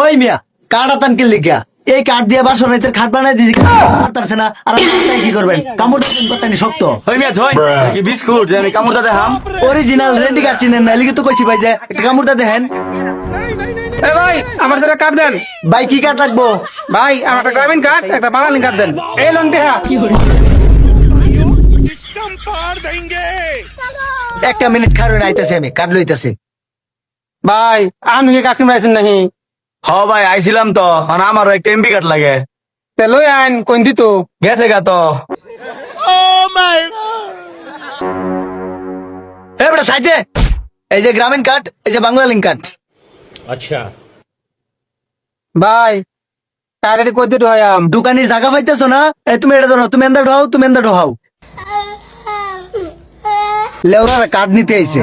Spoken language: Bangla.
ওই মিয়া কার্ড আতান কে লিখা এই কার্ড দিয়ে বাসন রাইতের খাট বানাই দিছি পারতাছে না আর আপনারা কি করবেন কামড় দিন করতেনি শক্ত ওই মিয়া ধই কি বিস্কুট জানি কামড় দে হাম। অরিজিনাল রেডি কার্ড চিনেন না লিখে তো কইছি ভাই যে একটা কামড়টা দেখেন এ ভাই আমার ধরে কার্ড দেন। ভাই কি কার্ড লাগবো ভাই আমার একটা গ্রামীণ কার্ড একটা বাঙালি কার্ড দেন। এই লোন টেহা একটা মিনিট খারুন আইতাছি আমি কার্ড লইতাছি ভাই আমি কি কাকিমা আছেন নাকি? হ ভাই আইছিলাম তো আর আমারও একটা এমপি কার্ড লাগে। তে লই আইন কোন দিত গেছে গা তো। এবারে সাইডে এই যে গ্রামীণ কার্ড এই যে বাংলা লিঙ্ক কার্ড ভাই কার্ডে কই দিত হয় আম দোকানের জায়গা পাইতেছো না এই তুমি এটা ধরো তুমি এন্দা ঢোহাও তুমি এন্দা ঢোহাও লেওরা কার্ড নিতে আইছে